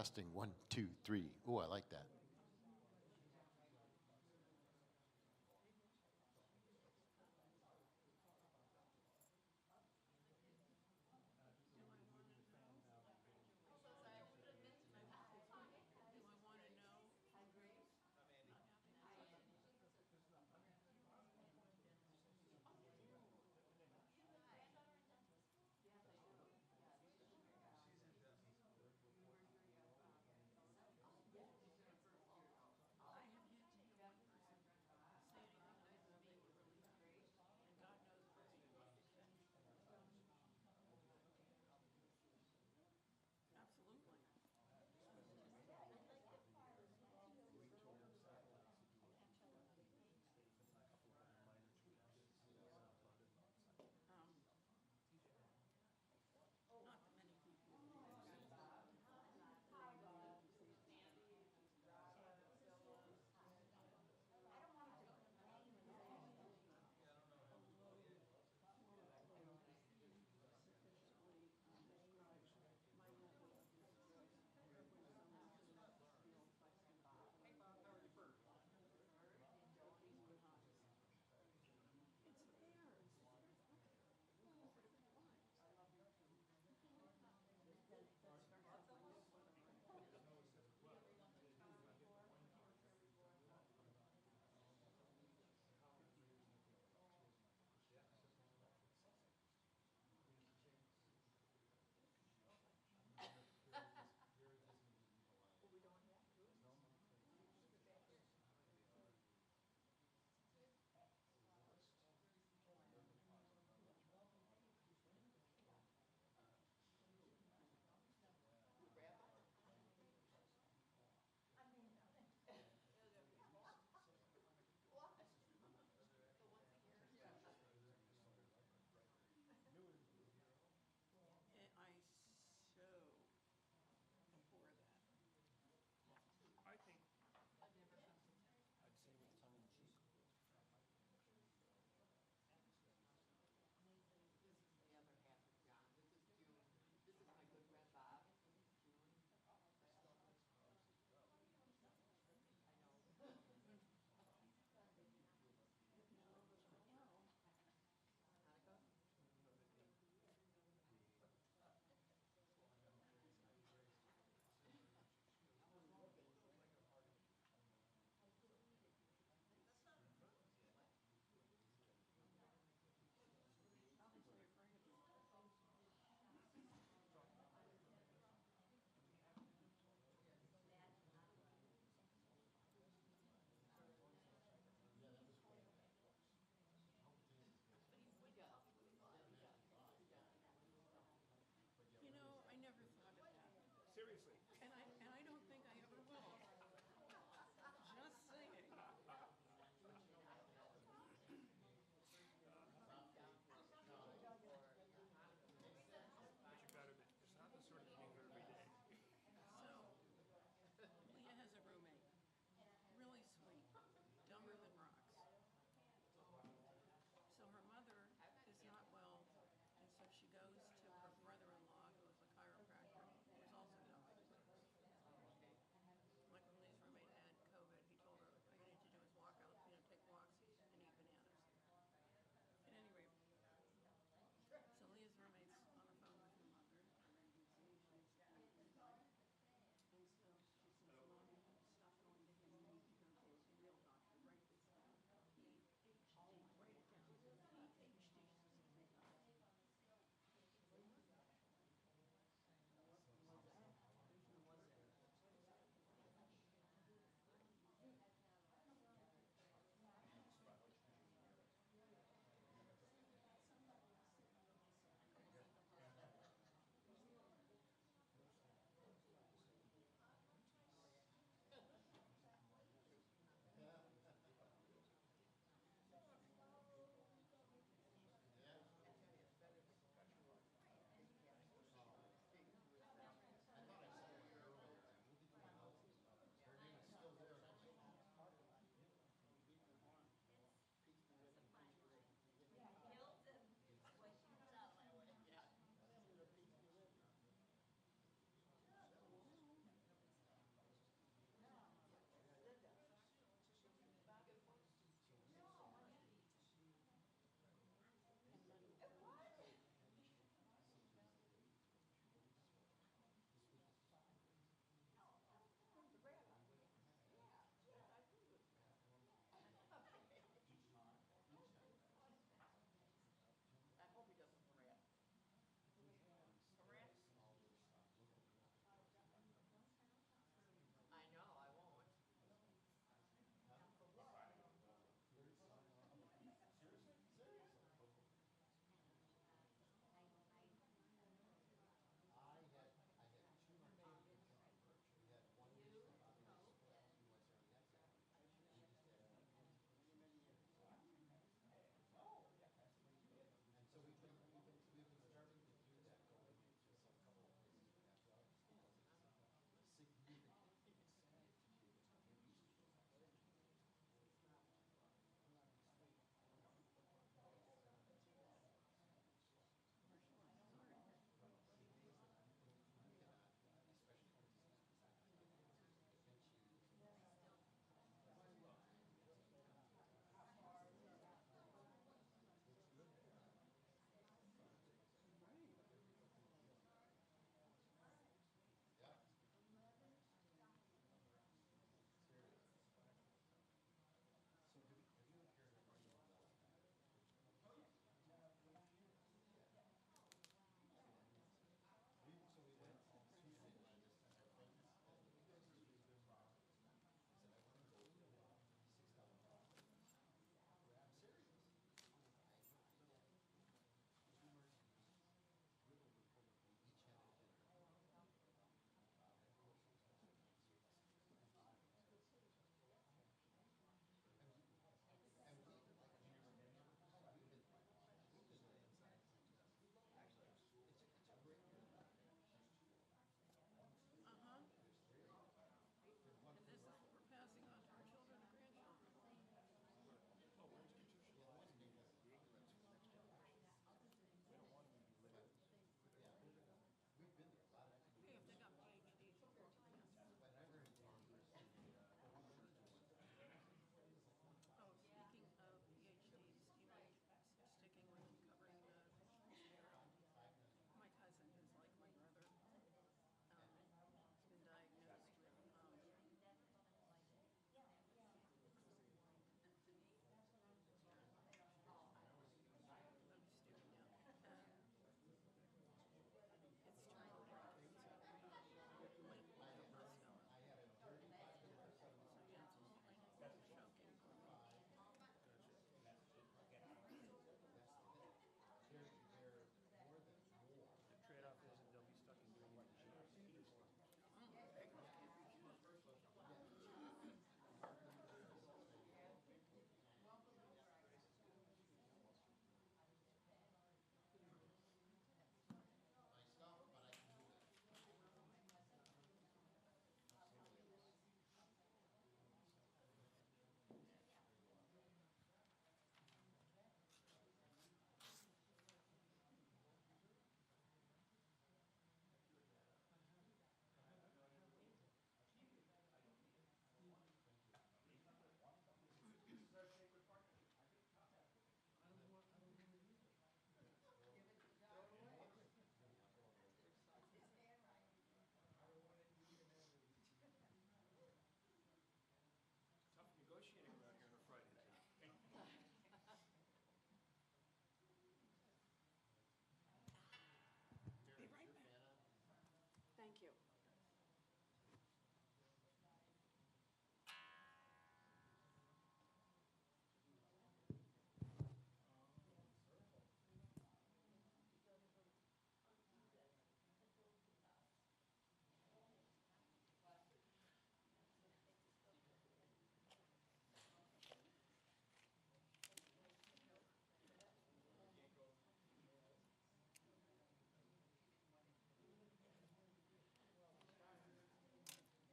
Testing, 1, 2, 3. Oh, I like that.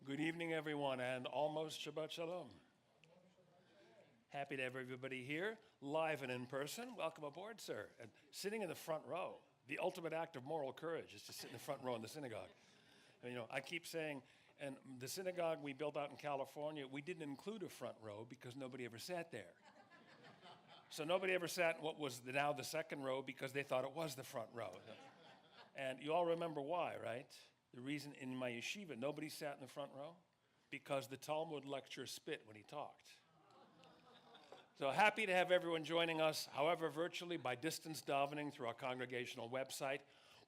Good evening, everyone, and almost Shabbat Shalom. Happy to have everybody here, live and in person. Welcome aboard, sir. And sitting in the front row, the ultimate act of moral courage is to sit in the front row in the synagogue. And, I keep saying, and the synagogue we built out in California, we didn't include a front row because nobody ever sat there. So nobody ever sat in what was now the second row because they thought it was the front row. And you all remember why, right? The reason in my yeshiva nobody sat in the front row? Because the Talmud lecturer spit when he talked. So happy to have everyone joining us, however virtually, by distance davening through our congregational website.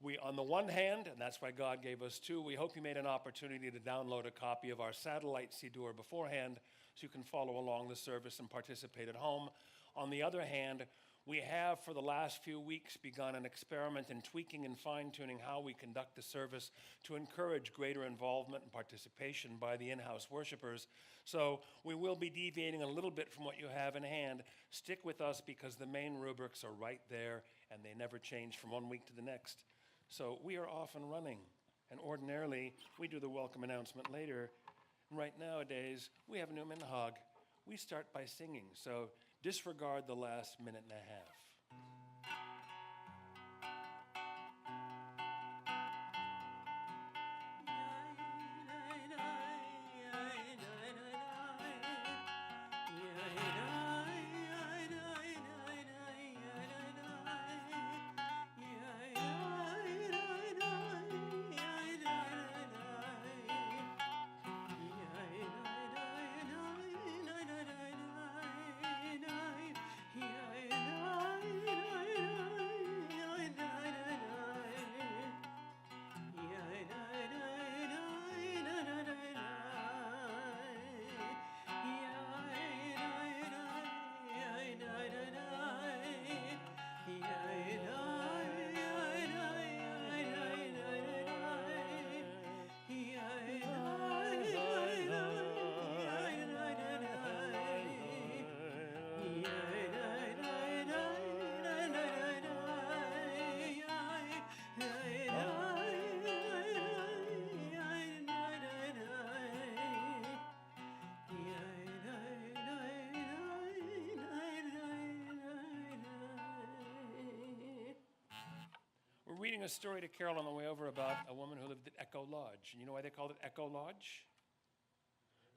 We, on the one hand, and that's why God gave us two, we hope you made an opportunity to download a copy of our satellite Siddur beforehand so you can follow along the service and participate at home. On the other hand, we have for the last few weeks begun an experiment in tweaking and fine-tuning how we conduct the service to encourage greater involvement and participation by the in-house worshipers. So we will be deviating a little bit from what you have in hand. Stick with us because the main rubrics are right there and they never change from one week to the next. So we are off and running, and ordinarily we do the welcome announcement later. Right nowadays, we have a new minhag. We start by singing, so disregard the last minute and a half. We're reading a story to Carol on the way over about a woman who lived at Echo Lodge. And you know why they called it Echo Lodge?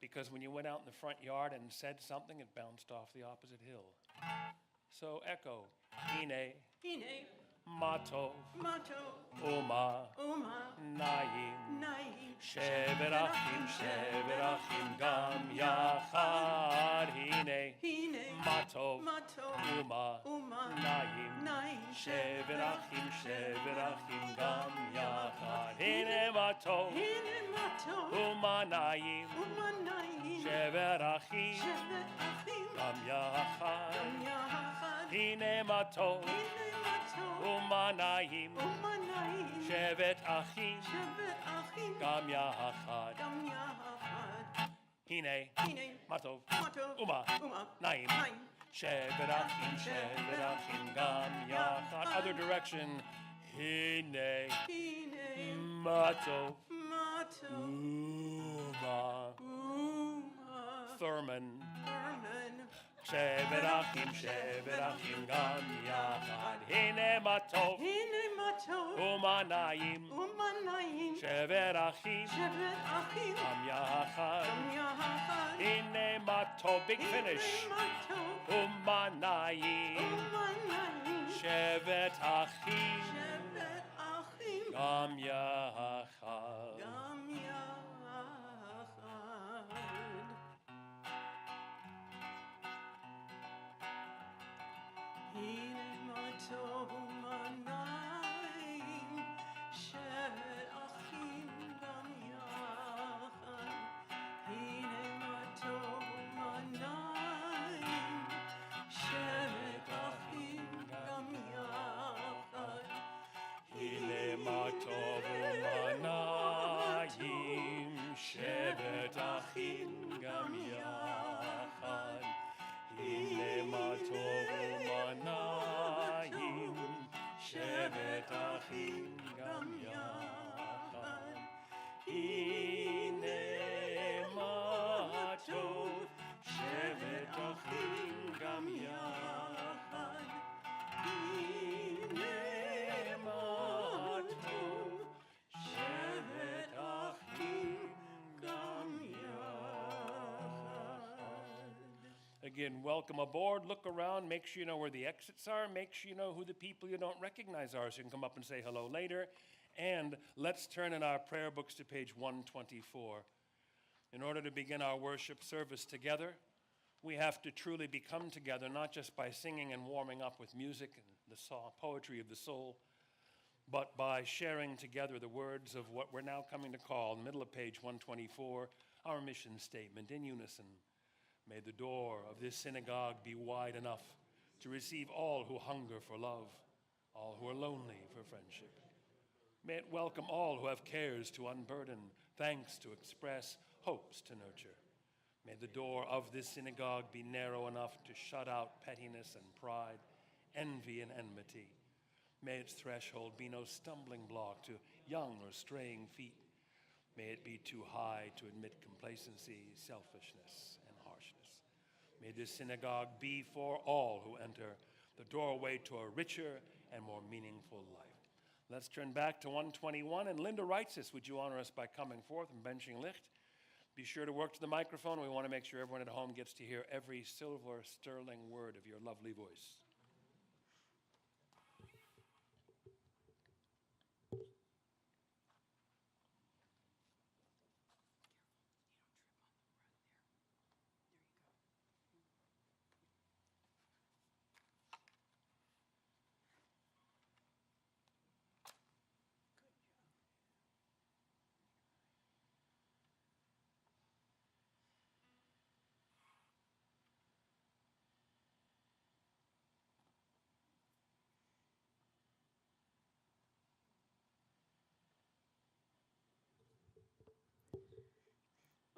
Because when you went out in the front yard and said something, it bounced off the opposite hill. So Echo, Hine, Matov, Uma, Naim, Sheverachim, Gam Yachad, Hine, Matov, Uma, Naim, Sheverachim, Gam Yachad, Hine Matov, Uma, Naim, Sheverachim, Gam Yachad, Hine Matov, Uma, Naim, Shevet Achim, Gam Yachad, Hine Matov, Uma, Naim, Shevet Achim, Gam Yachad. Other direction, Hine Matov, Uma, Thurman, Shevet Achim, Gam Yachad. Hine Matov, Uma, Naim, Shevet Achim, Gam Yachad. Hine Matov, big finish. Uma, Naim, Shevet Achim, Gam Yachad. Shevet Achim, Gam Yachad. Hine Matov, Uma, Naim, Shevet Achim, Gam Yachad. Again, welcome aboard. Look around. Make sure you know where the exits are. Make sure you know who the people you don't recognize are so you can come up and say hello later. And let's turn in our prayer books to page 124. In order to begin our worship service together, we have to truly become together, not just by singing and warming up with music and the poetry of the soul, but by sharing together the words of what we're now coming to call, in the middle of page 124, our mission statement in unison. May the door of this synagogue be wide enough to receive all who hunger for love, all who are lonely for friendship. May it welcome all who have cares to unburden, thanks to express, hopes to nurture. May the door of this synagogue be narrow enough to shut out pettiness and pride, envy and enmity. May its threshold be no stumbling block to young or straying feet. May it be too high to admit complacency, selfishness, and harshness. May this synagogue be for all who enter the doorway to a richer and more meaningful life. Let's turn back to 121, and Linda writes this. Would you honor us by coming forth and benching licht? Be sure to work to the microphone. We want to make sure everyone at home gets to hear every silver sterling word of your lovely voice.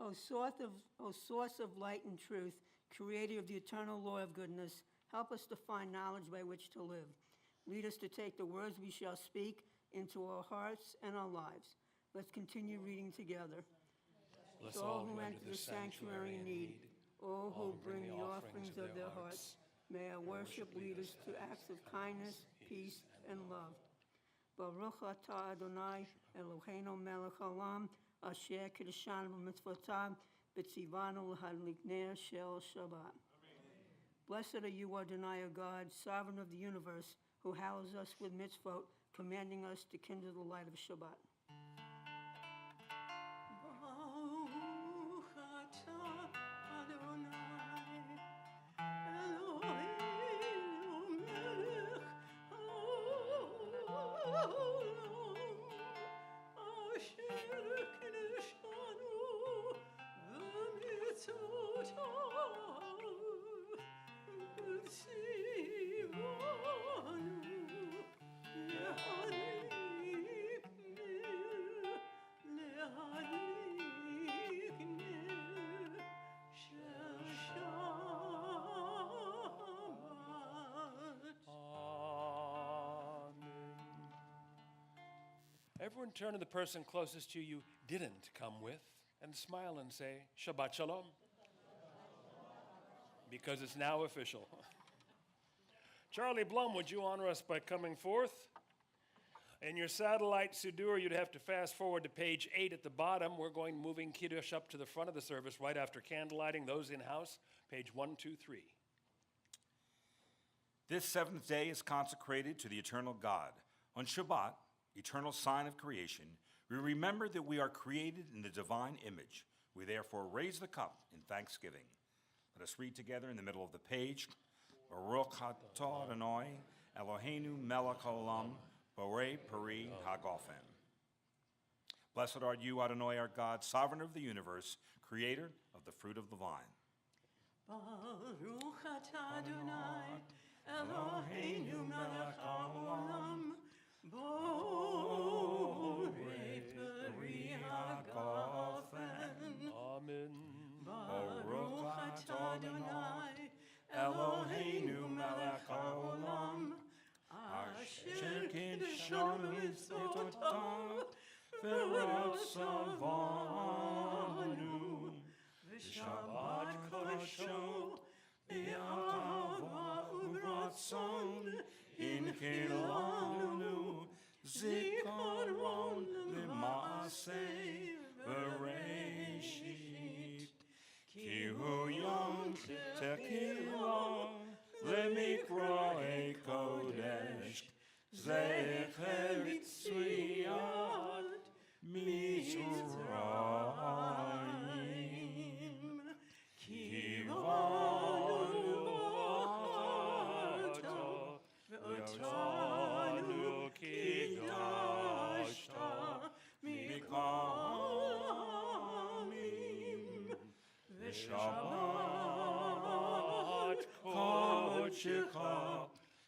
O source of light and truth, creator of the eternal law of goodness, help us to find knowledge by which to live. Lead us to take the words we shall speak into our hearts and our lives. Let's continue reading together. Bless all who enter the sanctuary in need, all who bring the offerings of their hearts, may our worship lead us to acts of kindness, peace, and love. Baruch atah Adonai Eloheinu melech haolam, asher kiddushanu b'mitzvotav, b'tzivanu l'hadlikner shel Shabbat. Blessed are you, Adonai, O God, sovereign of the universe, who hallows us with mitzvot, commanding us to kindle the light of Shabbat. Everyone turn to the person closest to you didn't come with and smile and say, Shabbat Shalom. Because it's now official. Charlie Blum, would you honor us by coming forth? In your satellite Siddur, you'd have to fast forward to page 8 at the bottom. We're going moving Kiddush up to the front of the service right after candlelighting. Those in-house, page 123. This seventh day is consecrated to the eternal God. On Shabbat, eternal sign of creation, we remember that we are created in the divine image. We therefore raise the cup in thanksgiving. Let us read together in the middle of the page. Baruch atah Adonai Eloheinu melech haolam, borei peri hagofen. Blessed are you, Adonai, our God, sovereign of the universe, creator of the fruit of the vine. Baruch atah Adonai Eloheinu melech haolam, borei peri hagofen. Amen. Baruch atah Adonai Eloheinu melech haolam, asher kiddushanu mitzvotav v'ratzavanu v'shabbat kodesho b'ahava u'ratzon inkilanu zikaron l'maaseh v'reishit ki hu yom tekin בשבת קודשך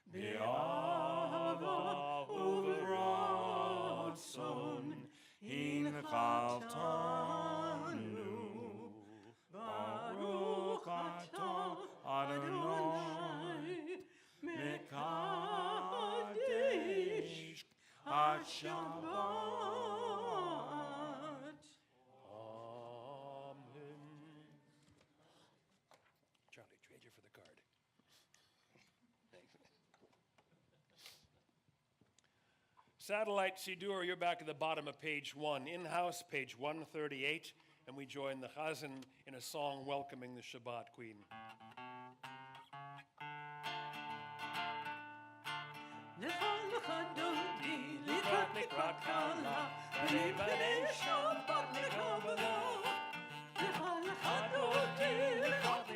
באהבה וברצון הנחלתנו. ברוך אתה אדוני מקדש השבת. Amen. Charlie, trade you for the card. Thanks. Satellite Siddur, you're back at the bottom of page 1. In-house, page 138. And we join the Chazan in a song welcoming the Shabbat Queen. לקראת קלה, בני בני שבת לקבלה. לך דודי, לקראת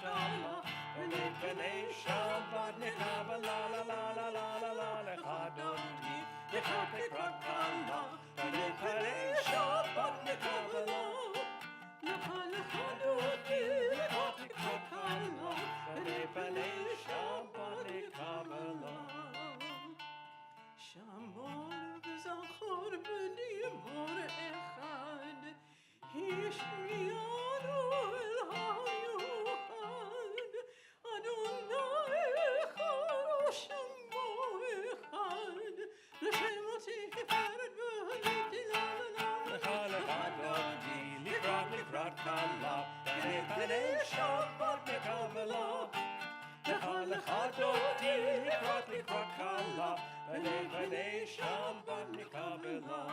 קלה, בני בני שבת לקבלה, לה לה לה לה לה לה. לך דודי, לקראת קלה, בני בני שבת לקבלה. לך דודי, לקראת קלה, בני בני שבת לקבלה. שמור וזכור בני מור אחד, השמיענו אל היוחד, אדוני אחד ושמו אחד, לשם תפארת והייתי לה. לך דודי, לקראת קלה, בני בני שבת לקבלה. לך דודי, לקראת קלה, בני בני שבת לקבלה.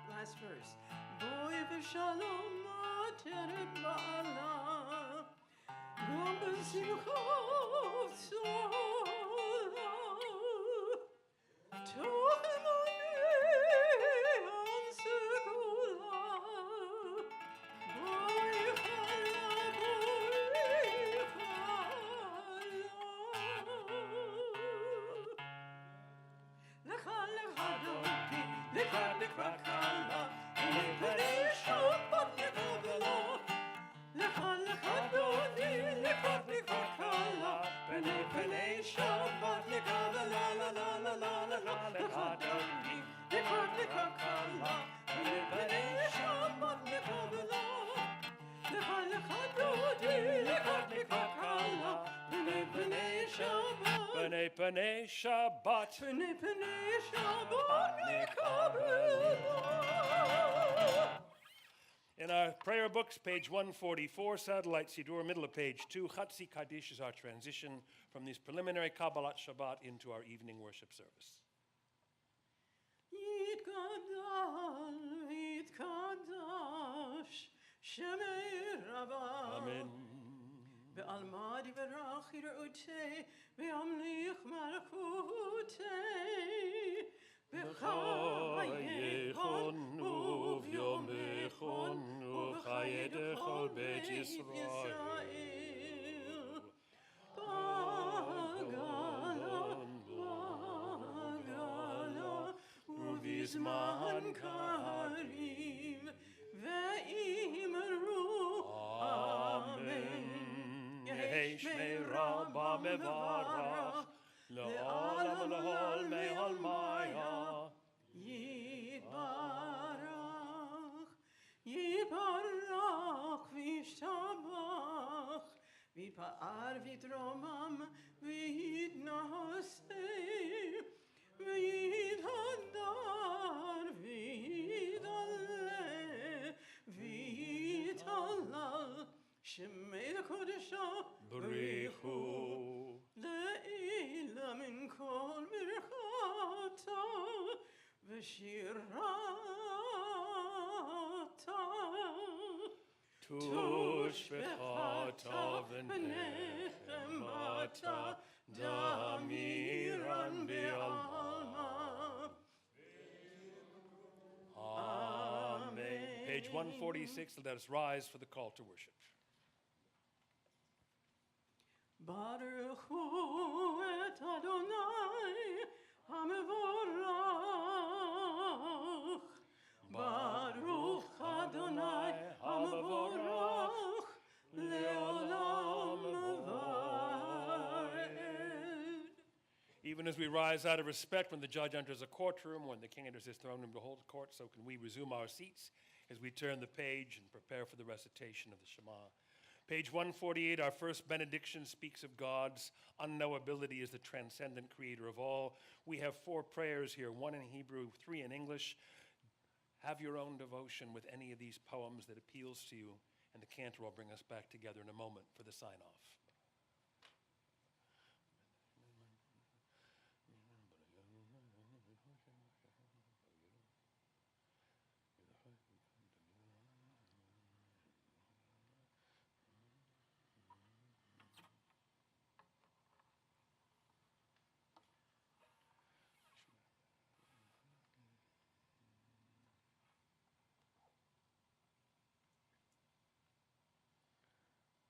Last verse. בואי ושלום עטרת בעלה, גם בשמחה צהלה, תוך אמונם סגולה. בואי חלה, בואי חלה. לך דודי, לקראת קלה, בני בני שבת לקבלה. לך דודי, לקראת קלה, בני בני שבת לקבלה. לה לה לה לה לה. לך דודי, לקראת קלה, בני בני שבת לקבלה. לך דודי, לקראת קלה, בני בני שבת. B'nai B'nai Shabbat. B'nai B'nai Shabbat nekabela. In our prayer books, page 144, Satellite Siddur, middle of page 2, Chatzi Kaddish is our transition from this preliminary Kabbalat Shabbat into our evening worship service. Yitgadal v'yitkadash shemei Rabba. Amen. Be'almad yivarach yir'utei ve'amlich malchutei. B'chayechon u'v'yomechon u'chayedechol bet Yisrael. Bagala u'vizman karim ve'imru. Amen. Yehi Shmei Rabba mevarach le'olam le'ol me'ol maya. Yibarach v'yishtabach v'yipa'ar v'yitromam v'yitnaseh v'yithadar v'yidaleh v'yitalal shemei l'kodesha B'richu le'ila min kol mirchata v'shirata Tushbechata v'nechemata damiran be'alma. Amen. Page 146, let us rise for the call to worship. Baruch hu et Adonai hamevorach. Baruch Adonai hamevorach. Even as we rise out of respect when the judge enters a courtroom, when the king enters his throne room to hold court, so can we resume our seats as we turn the page and prepare for the recitation of the Shema. Page 148, our first benediction speaks of God's unknowability as the transcendent creator of all. We have 4 prayers here, 1 in Hebrew, 3 in English. Have your own devotion with any of these poems that appeals to you, and the cantor will bring us back together in a moment for the sign-off.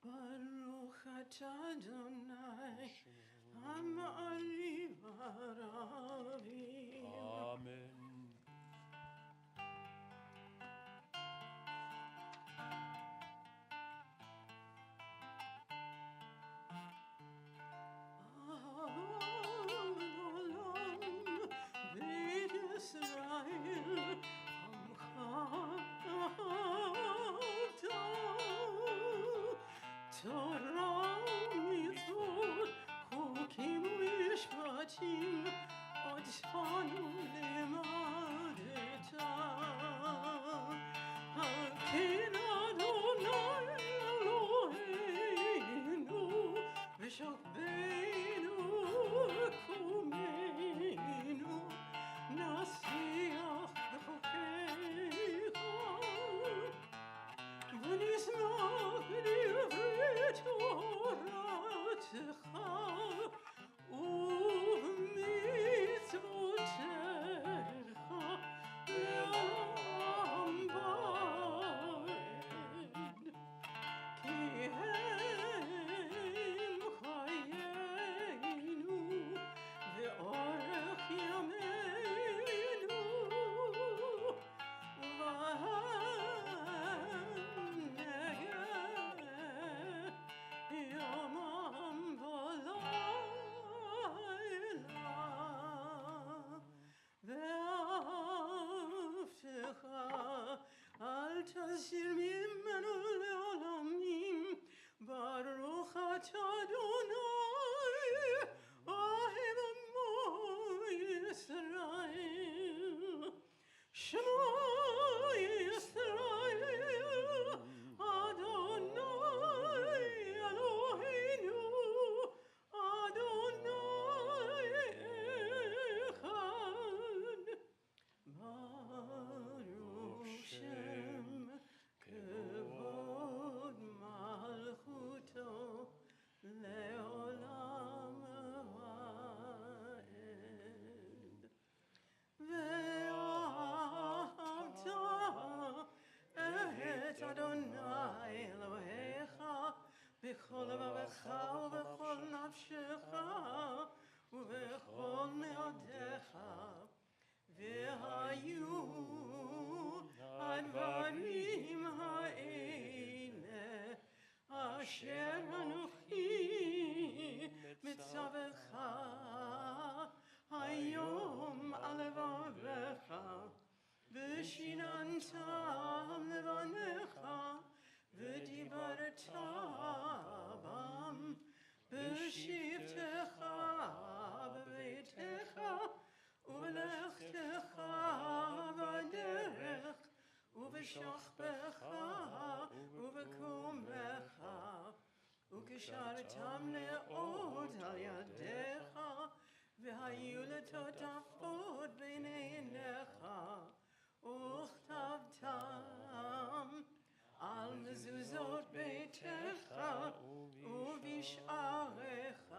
Baruch atah Adonai, Ha'ma'ari v'aravim. Amen. Adolam beit Yisrael, Amcha Torah mitzvot, chukim u'mishpatim, otanu limadeta. Haken Adonai Eloheinu, v'shachbeinu v'kumeinu, nasiach b'chokecha. ונשמח דברי תורתך ובמצוותיך לעולם ועד. כי הם חיינו ואורך ימינו, יומם ולילה, ואהבתך אל תסיר ממנו לעולמים. ברוך אתה אדוני אוהב עמו ישראל. שמע ישראל אדוני אלוהינו אדוני אחד. ברוך שם כבוד מלכותו לעולם ועד. ואהבת את אדוני אלוהיך בכל לבבך ובכל נפשך ובכל מאודיך. והיו הדברים האלה אשר אנוכי מצווך היום על לבבך, ושיננתם לבניך, ודיברת בם בשבתך בביתך ובלכתך בדרך ובשכבך ובקומך, וקשרתם לאות על ידיך, והיו לטוטפות בין עיניך, וכתבתם על מזוזות ביתך ובשעריך,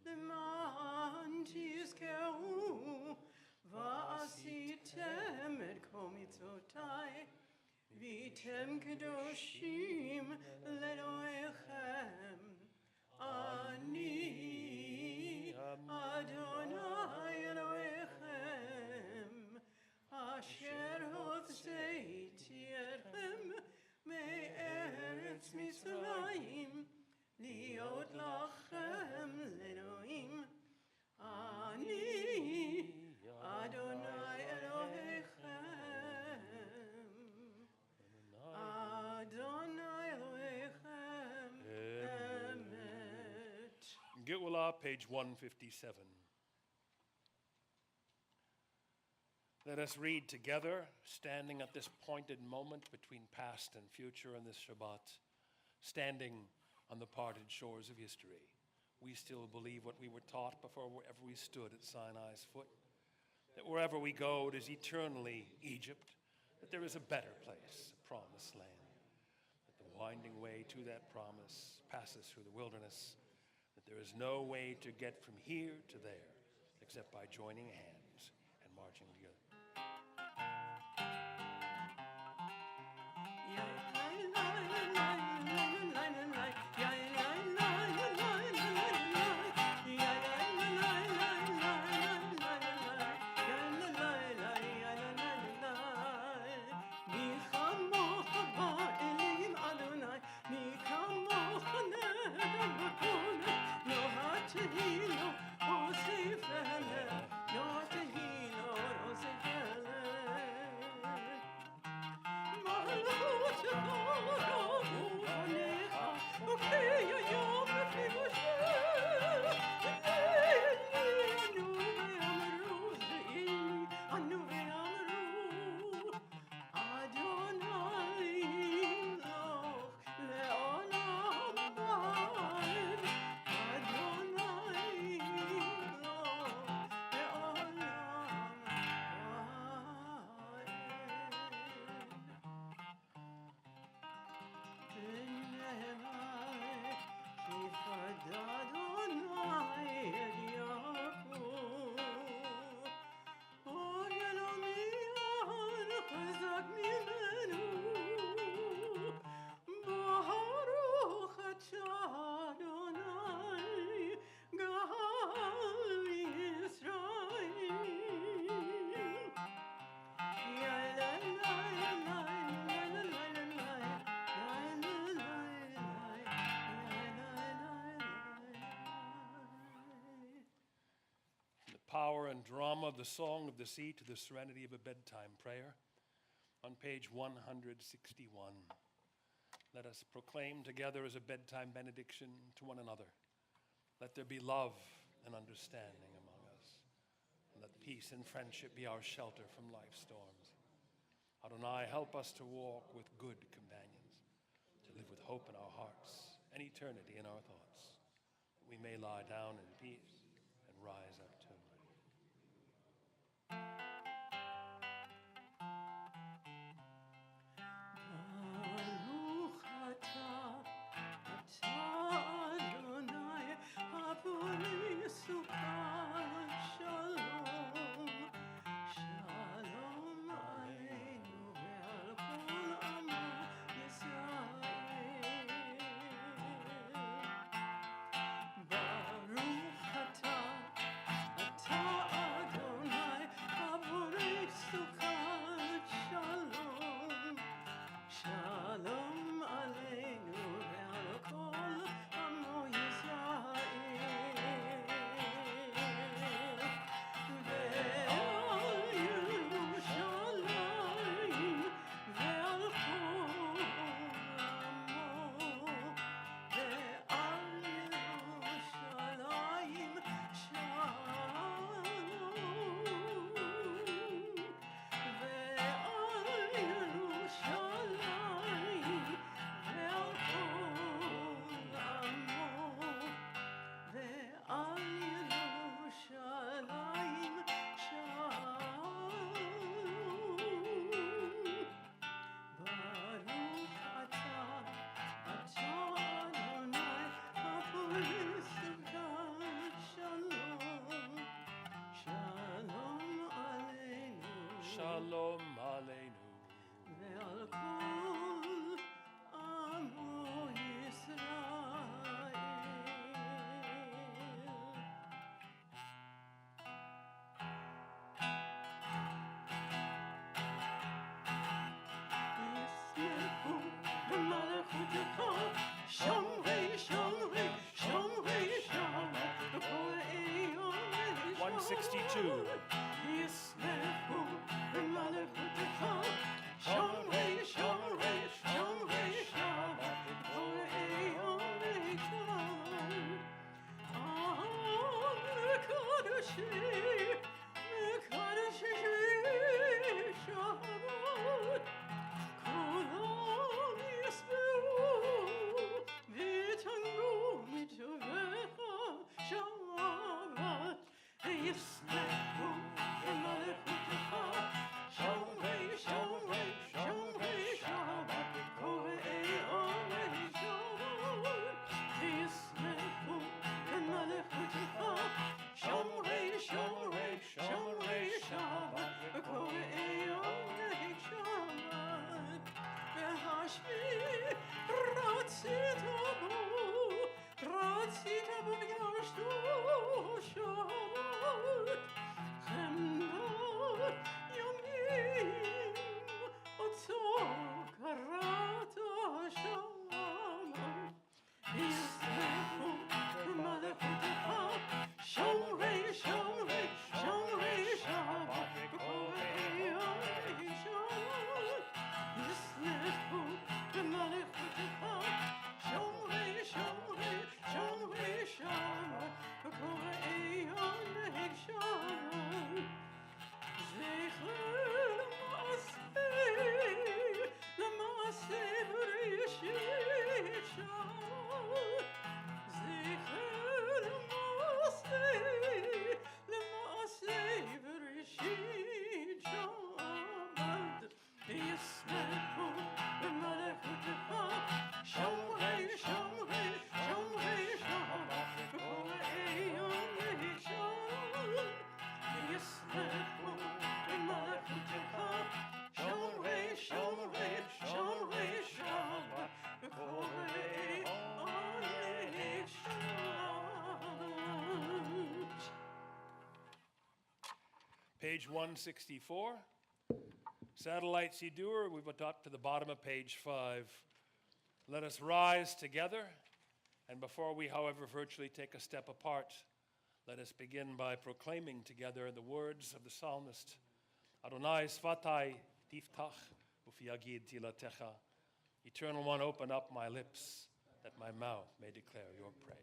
למען תזכרו ועשיתם את כל מצוותיי, והייתם קדושים לאלוהיכם. אני אדוני אלוהיכם, אשר הוצאתי אתכם מארץ מצרים, להיות לכם לאלוהים. Ani Adonai Elohechem. Adonai Elohechem. Emet. Geulah, page 157. Let us read together, standing at this pointed moment between past and future in this Shabbat, standing on the parted shores of history. We still believe what we were taught before wherever we stood at Sinai's foot, that wherever we go, it is eternally Egypt, that there is a better place, a promised land, that the winding way to that promise passes through the wilderness, that there is no way to get from here to there except by joining hands and marching together. Power and drama of the Song of the Sea to the serenity of a bedtime prayer. On page 161, let us proclaim together as a bedtime benediction to one another. Let there be love and understanding among us. And let peace and friendship be our shelter from life's storms. Adonai, help us to walk with good companions, to live with hope in our hearts and eternity in our thoughts, that we may lie down in peace and rise up too. Shalom Aleinu. Ve'al kol amo Yisrael. Yismechu b'malachutecha, Shomrei, Shomrei, Shomrei, Shomrei, b'kol eyom v'shomrei. 62. ישמחו במלכותך, שומרי שומרי שומרי שבת וקוראי עומרי שלום. מקדשי מקדשי שבת, כולם ישמעו ויתענגו מטובך שבת. ישמחו במלכותך, שומרי שומרי שומרי שבת וקוראי עומרי שבת. ישמחו במלכותך, שומרי שומרי שומרי שבת וקוראי עומרי שבת. והשמי רצית בו וירשתו שבת. חמדת ימים אותו קראת שבת. ישמחו במלכותך, שומרי שומרי שומרי שבת וקוראי עומרי שבת. ישמחו במלכותך, שומרי שומרי שומרי שבת וקוראי עומרי שבת. זכר למעשה בראשית שבת. זכר למעשה בראשית שבת. ישמחו במלכותך, שומרי שומרי שומרי שבת וקוראי עומרי שבת. ישמחו במלכותך, שומרי שומרי שומרי שבת וקוראי עומרי שבת. Page 164. Satellite Siddur, we've got to the bottom of page 5. Let us rise together, and before we, however, virtually take a step apart, let us begin by proclaiming together the words of the psalmist. Adonai svatai tiftach ufi yagid tilatecha. Eternal One, open up my lips, that my mouth may declare your praise.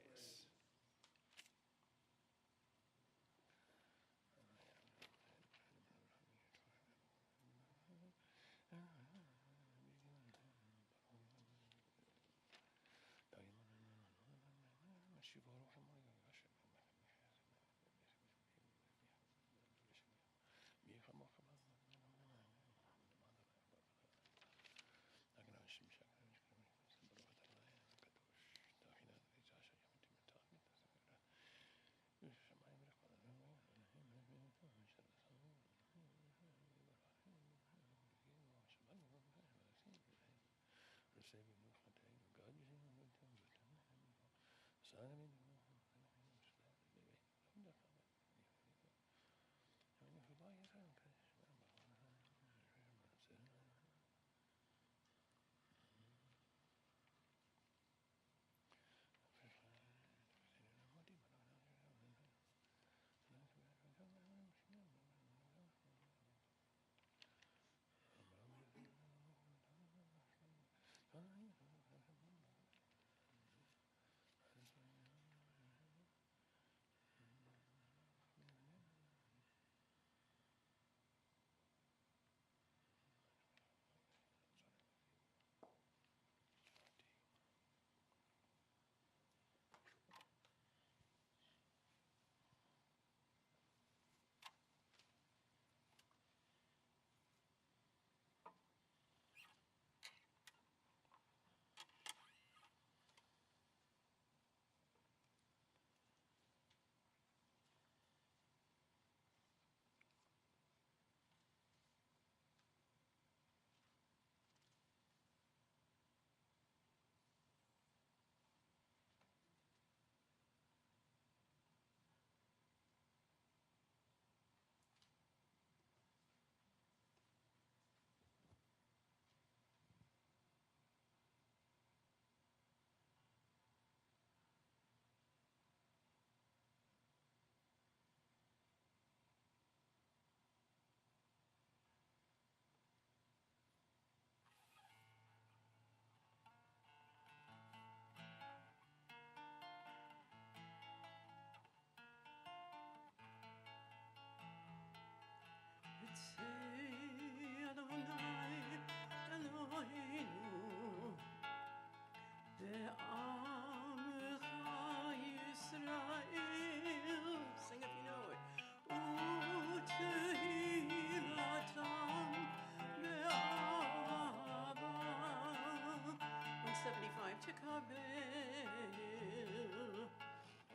תקבל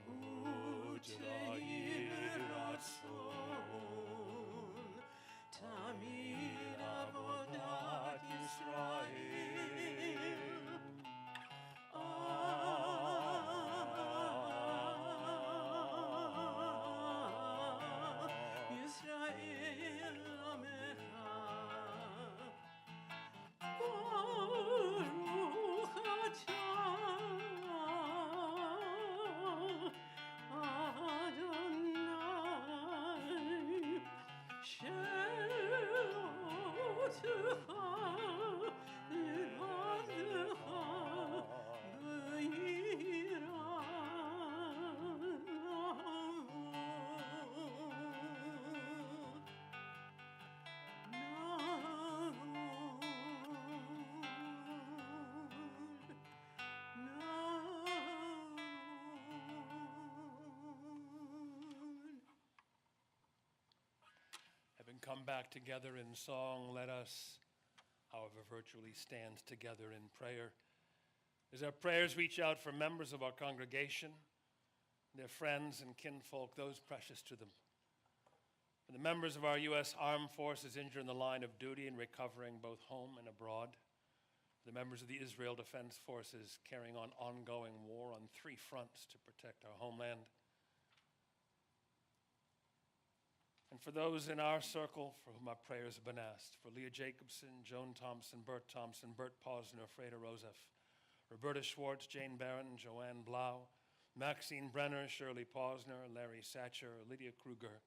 ותהי רצון תמיד עבודת ישראל ישראל עמך ברוך אתה אדוני שאותך לבדך ביראה Having come back together in song, let us, however virtually, stand together in prayer. As our prayers reach out for members of our congregation, their friends and kinfolk, those precious to them. For the members of our U.S. Armed Forces injured in the line of duty and recovering both home and abroad. For the members of the Israel Defense Forces carrying on ongoing war on 3 fronts to protect our homeland. And for those in our circle for whom our prayers have been asked, for Leah Jacobson, Joan Thompson, Bert Posner, Freda Rosef, Roberta Schwartz, Jane Barron, Joanne Blau, Maxine Brenner, Shirley Posner, Larry Satcher, Lydia Kruger,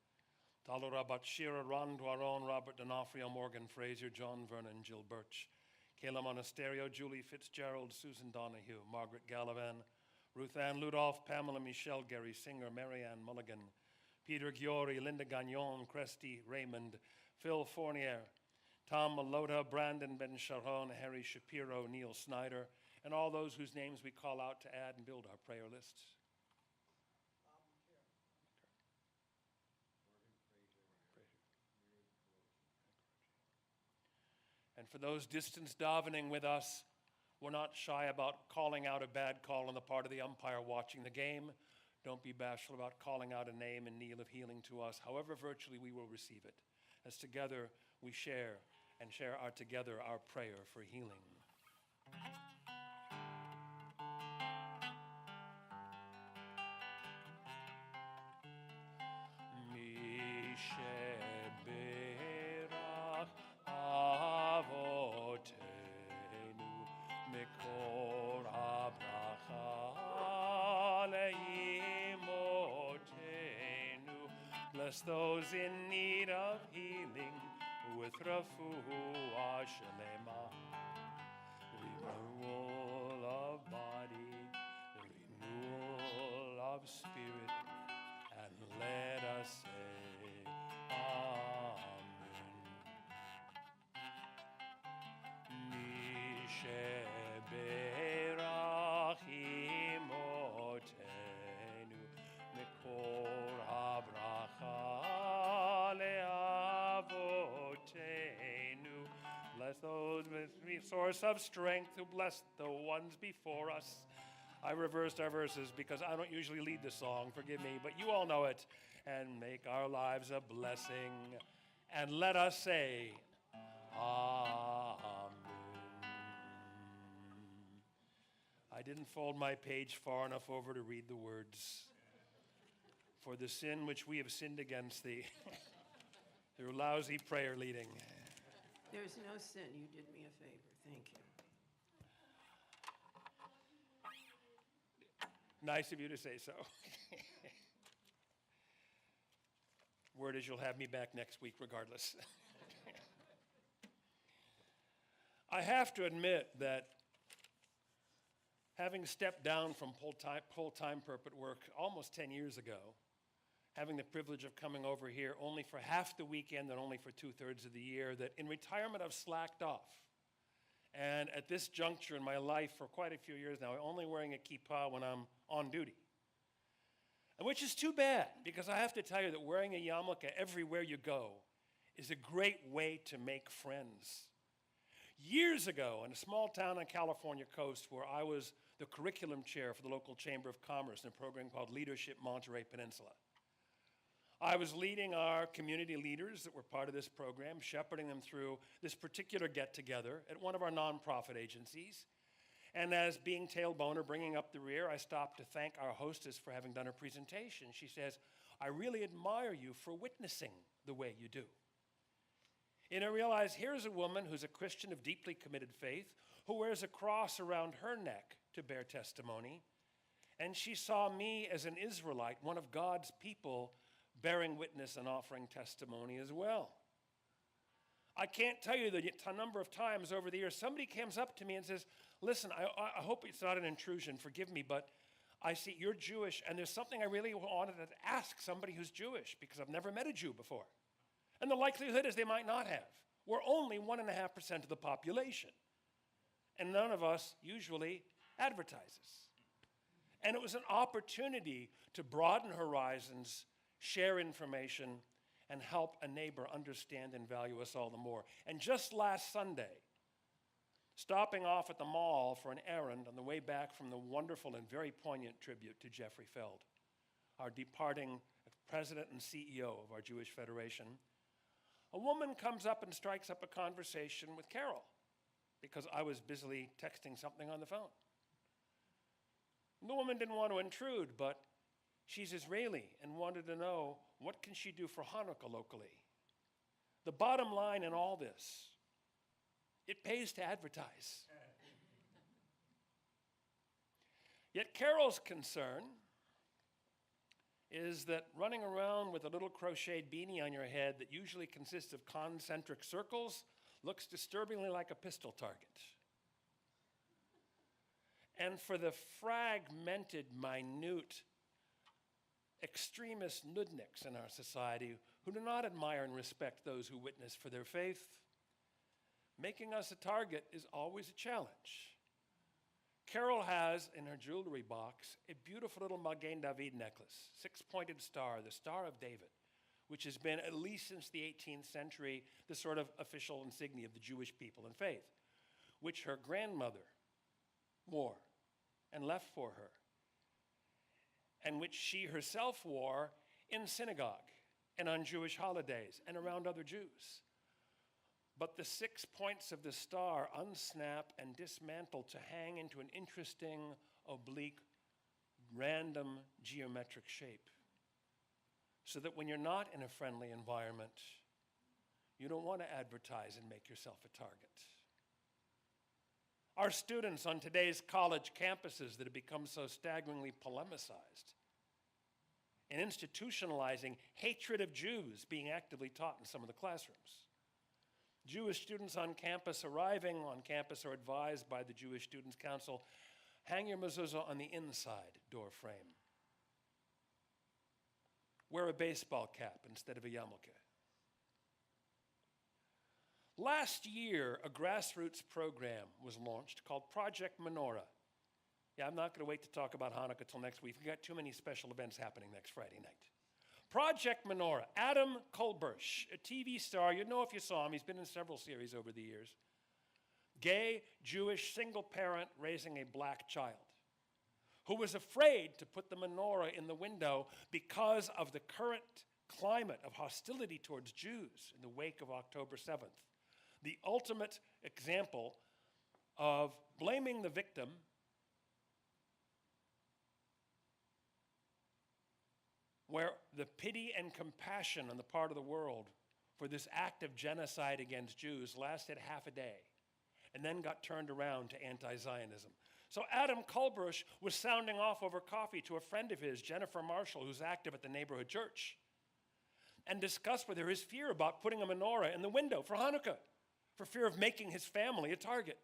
Talo Rabat Shira, Ron Duaron, Robert D'Onofrio, Morgan Fraser, John Vernon, Jill Birch, Kayla Monasterio, Julie Fitzgerald, Susan Donahue, Margaret Gallivan, Ruth Ann Ludolph, Pamela Michelle, Gary Singer, Marianne Mulligan, Peter Giori, Linda Gagnon, Cresty Raymond, Phil Fournier, Tom Malota, Brandon Ben Sharon, Harry Shapiro, Neil Snyder, and all those whose names we call out to add and build our prayer lists. And for those distance davening with us, we're not shy about calling out a bad call on the part of the umpire watching the game. Don't be bashful about calling out a name in need of healing to us. However virtually we will receive it, as together we share together our prayer for healing. Bless those in need of healing with refuah shalema, renewal of body, renewal of spirit, and let us say Amen. Misheberach imotenu mikor habracha leavotenu. Bless those with source of strength who bless the ones before us. I reversed our verses because I don't usually lead the song, forgive me, but you all know it. And make our lives a blessing. And let us say, Amen. I didn't fold my page far enough over to read the words. For the sin which we have sinned against thee, through lousy prayer leading. There's no sin. You did me a favor. Thank you. Nice of you to say so. Word is you'll have me back next week regardless. I have to admit that having stepped down from full-time pulpit work almost 10 years ago, having the privilege of coming over here only for half the weekend and only for 2/3 of the year, that in retirement I've slacked off. And at this juncture in my life for quite a few years now, I'm only wearing a kippah when I'm on duty. And which is too bad, because I have to tell you that wearing a yarmulke everywhere you go is a great way to make friends. years ago in a small town on California coast where I was the curriculum chair for the local Chamber of Commerce in a program called Leadership Monterey Peninsula. I was leading our community leaders that were part of this program, shepherding them through this particular get-together at one of our nonprofit agencies. And as being tailbone or bringing up the rear, I stopped to thank our hostess for having done her presentation. She says, "I really admire you for witnessing the way you do." And I realized here's a woman who's a Christian of deeply committed faith, who wears a cross around her neck to bear testimony. And she saw me as an Israelite, one of God's people, bearing witness and offering testimony as well. I can't tell you the number of times over the years somebody comes up to me and says, "Listen, I hope it's not an intrusion, forgive me, but I see you're Jewish, and there's something I really wanted to ask somebody who's Jewish because I've never met a Jew before." And the likelihood is they might not have. We're only 1.5% of the population. And none of us usually advertises. And it was an opportunity to broaden horizons, share information, and help a neighbor understand and value us all the more. And just last Sunday, stopping off at the mall for an errand on the way back from the wonderful and very poignant tribute to Jeffrey Feld, our departing president and CEO of our Jewish Federation, a woman comes up and strikes up a conversation with Carol because I was busily texting something on the phone. The woman didn't want to intrude, but she's Israeli and wanted to know what can she do for Hanukkah locally. The bottom line in all this, it pays to advertise. Yet Carol's concern is that running around with a little crocheted beanie on your head that usually consists of concentric circles looks disturbingly like a pistol target. And for the fragmented, minute, extremist nudniks in our society who do not admire and respect those who witness for their faith, making us a target is always a challenge. Carol has in her jewelry box a beautiful little Magen David necklace, six-pointed star, the Star of David, which has been, at least since the 18th century, the sort of official insignia of the Jewish people and faith, which her grandmother wore and left for her, and which she herself wore in synagogue and on Jewish holidays and around other Jews. But the 6 points of the star unsnap and dismantle to hang into an interesting, oblique, random geometric shape. So that when you're not in a friendly environment, you don't want to advertise and make yourself a target. Our students on today's college campuses that have become so staggeringly polemicized and institutionalizing hatred of Jews being actively taught in some of the classrooms. Jewish students on campus arriving on campus are advised by the Jewish Students' Council, hang your mezuzah on the inside door frame. Wear a baseball cap instead of a yarmulke. Last year, a grassroots program was launched called Project Menorah. Yeah, I'm not going to wait to talk about Hanukkah till next week. We've got too many special events happening next Friday night. Project Menorah, Adam Kolbersh, a TV star. You'd know if you saw him. He's been in several series over the years. Gay, Jewish, single parent raising a black child who was afraid to put the menorah in the window because of the current climate of hostility towards Jews in the wake of October 7th. The ultimate example of blaming the victim where the pity and compassion on the part of the world for this act of genocide against Jews lasted half a day and then got turned around to anti-Zionism. So Adam Kolbersh was sounding off over coffee to a friend of his, Jennifer Marshall, who's active at the neighborhood church, and discussed with her his fear about putting a menorah in the window for Hanukkah, for fear of making his family a target.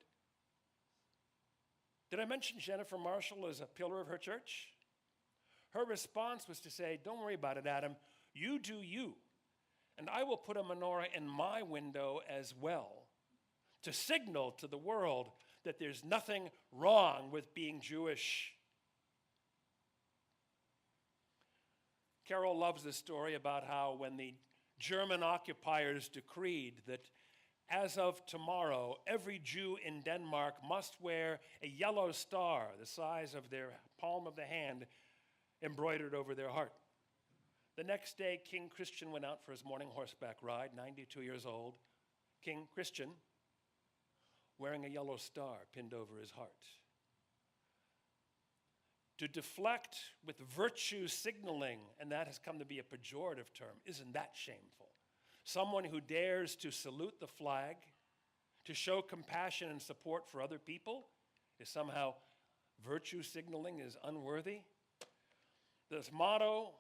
Did I mention Jennifer Marshall as a pillar of her church? Her response was to say, don't worry about it, Adam. You do you. And I will put a menorah in my window as well to signal to the world that there's nothing wrong with being Jewish. Carol loves this story about how when the German occupiers decreed that As of tomorrow, every Jew in Denmark must wear a yellow star the size of their palm of the hand embroidered over their heart. The next day, King Christian went out for his morning horseback ride, 92 years old. King Christian, wearing a yellow star pinned over his heart. To deflect with virtue signaling, and that has come to be a pejorative term, isn't that shameful? Someone who dares to salute the flag, to show compassion and support for other people, is somehow virtue signaling, is unworthy. The motto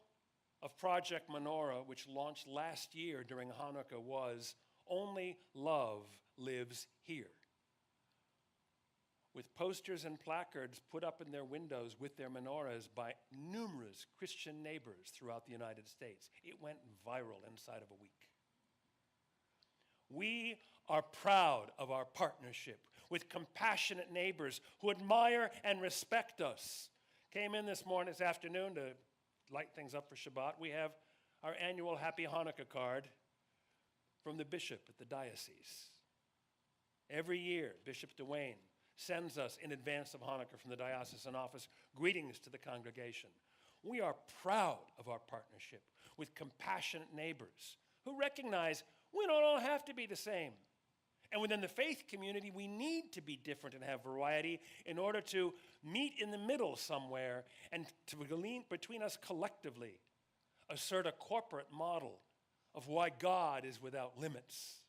of Project Menorah, which launched last year during Hanukkah, was, "Only love lives here." With posters and placards put up in their windows with their menorahs by numerous Christian neighbors throughout the United States. It went viral inside of a week. We are proud of our partnership with compassionate neighbors who admire and respect us. Came in this afternoon to light things up for Shabbat. We have our annual Happy Hanukkah card from the bishop at the diocese. Every year, Bishop Duane sends us in advance of Hanukkah from the diocesan office greetings to the congregation. We are proud of our partnership with compassionate neighbors who recognize we don't all have to be the same. And within the faith community, we need to be different and have variety in order to meet in the middle somewhere and to glean between us collectively, assert a corporate model of why God is without limits.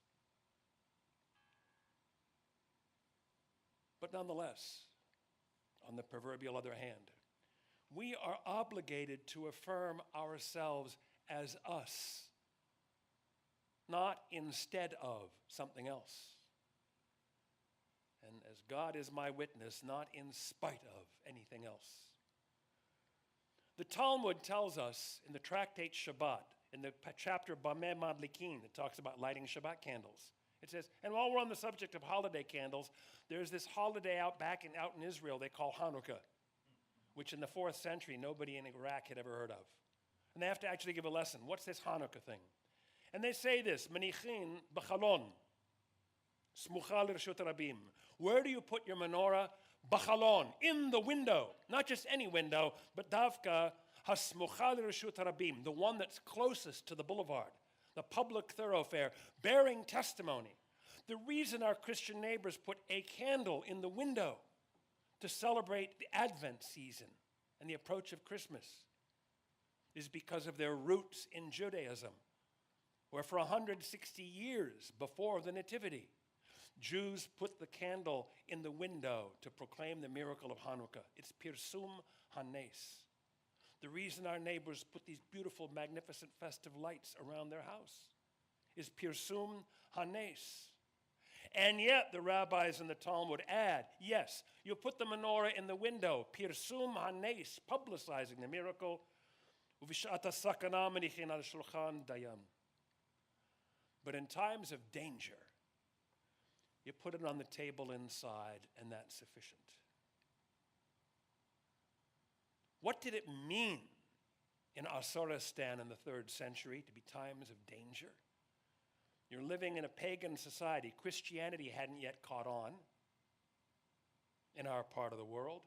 But nonetheless, on the proverbial other hand, we are obligated to affirm ourselves as us, not instead of something else. And as God is my witness, not in spite of anything else. The Talmud tells us in the tractate Shabbat, in the chapter Bameh Madlikin, that talks about lighting Shabbat candles. It says, and while we're on the subject of holiday candles, there's this holiday out in Israel they call Hanukkah, which in the 4th century nobody in Iraq had ever heard of. And they have to actually give a lesson. What's this Hanukkah thing? And they say this, Menichin b'chalon, smucha l'reshut rabim. Where do you put your menorah? B'chalon, in the window. Not just any window, but davka hasmucha l'reshut rabim, the one that's closest to the boulevard, the public thoroughfare, bearing testimony. The reason our Christian neighbors put a candle in the window to celebrate the Advent season and the approach of Christmas is because of their roots in Judaism, where for 160 years before the Nativity, Jews put the candle in the window to proclaim the miracle of Hanukkah. It's Pirsum Hanes. The reason our neighbors put these beautiful, magnificent festive lights around their house is Pirsum Hanes. And yet the rabbis in the Talmud add, yes, you put the menorah in the window, Pirsum Hanes, publicizing the miracle. But in times of danger, you put it on the table inside, and that's sufficient. What did it mean in Asoristan in the 3rd century to be times of danger? You're living in a pagan society. Christianity hadn't yet caught on in our part of the world,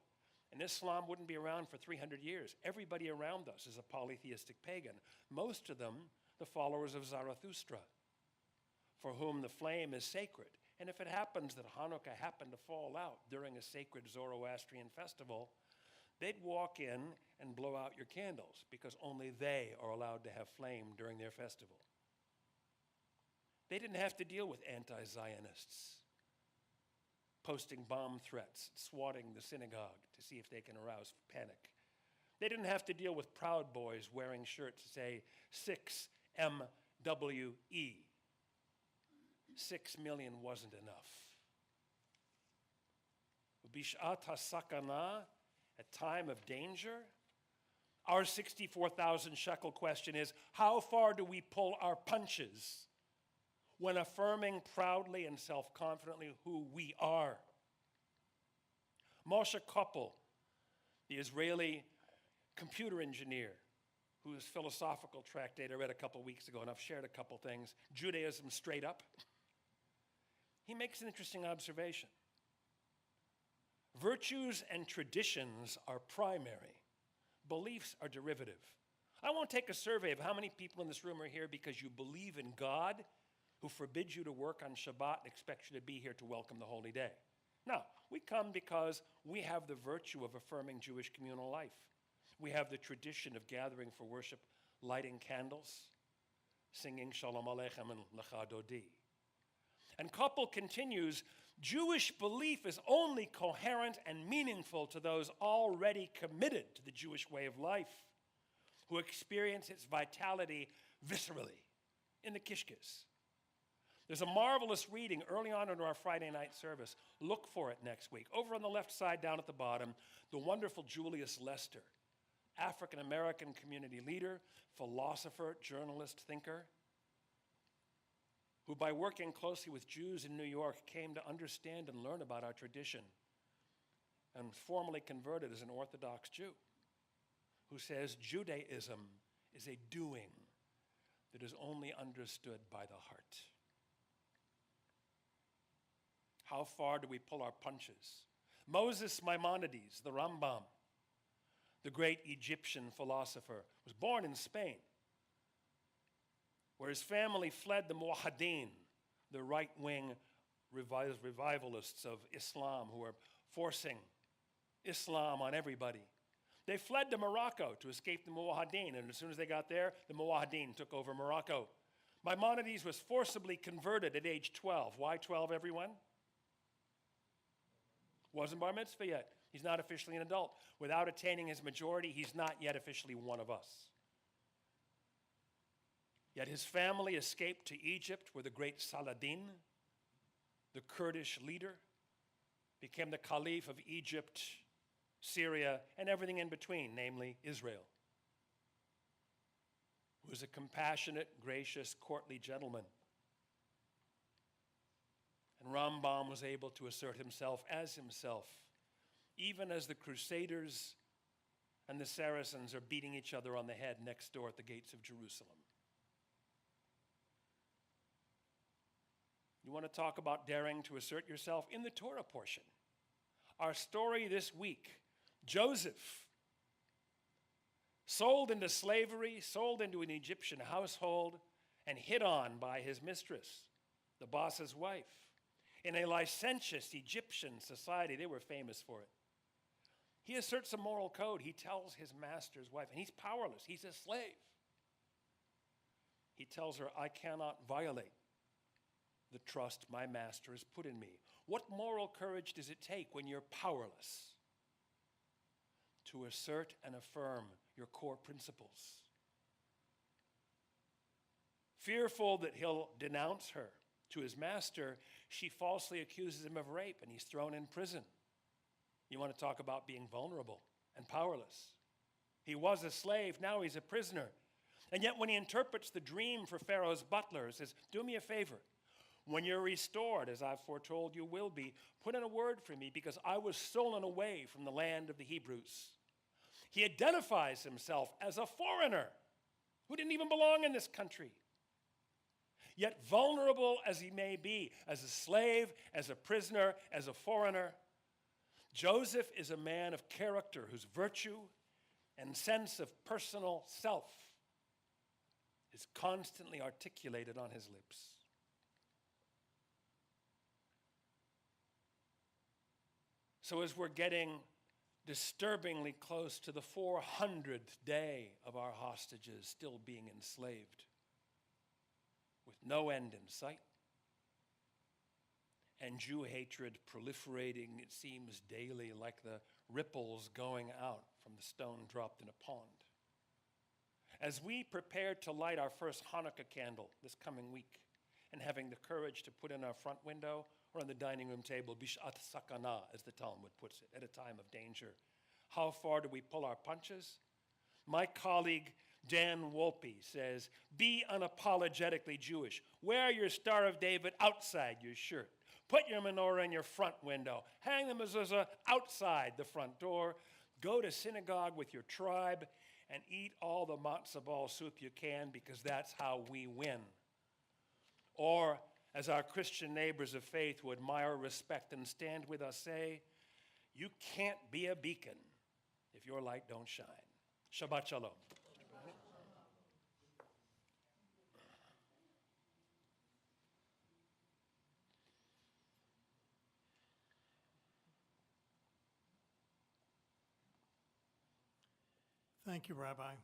and Islam wouldn't be around for 300 years. Everybody around us is a polytheistic pagan, most of them the followers of Zarathustra, for whom the flame is sacred. And if it happens that Hanukkah happened to fall out during a sacred Zoroastrian festival, they'd walk in and blow out your candles because only they are allowed to have flame during their festival. They didn't have to deal with anti-Zionists posting bomb threats, swatting the synagogue to see if they can arouse panic. They didn't have to deal with Proud Boys wearing shirts that say 6MWE. 6 million wasn't enough. Bishat HaSakana, a time of danger, our 64,000 shekel question is, how far do we pull our punches when affirming proudly and self-confidently who we are? Moshe Koppel, the Israeli computer engineer, whose philosophical tractate I read a couple weeks ago, and I've shared a couple things, Judaism Straight Up, he makes an interesting observation. Virtues and traditions are primary. Beliefs are derivative. I won't take a survey of how many people in this room are here because you believe in God, who forbids you to work on Shabbat and expects you to be here to welcome the holy day. No, we come because we have the virtue of affirming Jewish communal life. We have the tradition of gathering for worship, lighting candles, singing Shalom Aleichem and Lecha Dodi. And Koppel continues, Jewish belief is only coherent and meaningful to those already committed to the Jewish way of life, who experience its vitality viscerally in the kishkes. There's a marvelous reading early on in our Friday night service. Look for it next week. Over on the left side, down at the bottom, the wonderful Julius Lester, African-American community leader, philosopher, journalist, thinker, who by working closely with Jews in New York came to understand and learn about our tradition and formally converted as an Orthodox Jew, who says Judaism is a doing that is only understood by the heart. How far do we pull our punches? Moses Maimonides, the Rambam, the great Egyptian philosopher, was born in Spain, where his family fled the Muwahideen, the right-wing revivalists of Islam who were forcing Islam on everybody. They fled to Morocco to escape the Muwahideen, and as soon as they got there, the Muwahideen took over Morocco. Maimonides was forcibly converted at age 12. Why 12, everyone? Wasn't bar mitzvah yet. He's not officially an adult. Without attaining his majority, he's not yet officially one of us. Yet his family escaped to Egypt, where the great Saladin, the Kurdish leader, became the Caliph of Egypt, Syria, and everything in between, namely Israel, who was a compassionate, gracious, courtly gentleman. And Rambam was able to assert himself, even as the Crusaders and the Saracens are beating each other on the head next door at the gates of Jerusalem. You want to talk about daring to assert yourself? In the Torah portion, our story this week, Joseph, sold into slavery, sold into an Egyptian household, and hit on by his mistress, the boss's wife. In a licentious Egyptian society, they were famous for it. He asserts a moral code. He tells his master's wife, and he's powerless, he's a slave. He tells her, I cannot violate the trust my master has put in me. What moral courage does it take when you're powerless to assert and affirm your core principles? Fearful that he'll denounce her to his master, she falsely accuses him of rape, and he's thrown in prison. You want to talk about being vulnerable and powerless. He was a slave, now he's a prisoner. And yet when he interprets the dream for Pharaoh's butler, he says, do me a favor. When you're restored, as I've foretold you will be, put in a word for me, because I was stolen away from the land of the Hebrews. He identifies himself as a foreigner who didn't even belong in this country. Yet vulnerable as he may be, as a slave, as a prisoner, as a foreigner, Joseph is a man of character whose virtue and sense of personal self is constantly articulated on his lips. So as we're getting disturbingly close to the 400th day of our hostages still being enslaved, with no end in sight, and Jew hatred proliferating, it seems, daily like the ripples going out from the stone dropped in a pond. As we prepare to light our first Hanukkah candle this coming week, and having the courage to put in our front window or on the dining room table, bishat sakana, as the Talmud puts it, at a time of danger, how far do we pull our punches? My colleague Dan Wolpe says, be unapologetically Jewish. Wear your Star of David outside your shirt. Put your menorah in your front window. Hang the mezuzah outside the front door. Go to synagogue with your tribe and eat all the matzo ball soup you can, because that's how we win. Or, As our Christian neighbors of faith who admire, respect, and stand with us say, you can't be a beacon if your light don't shine. Shabbat Shalom. Thank you, Rabbi.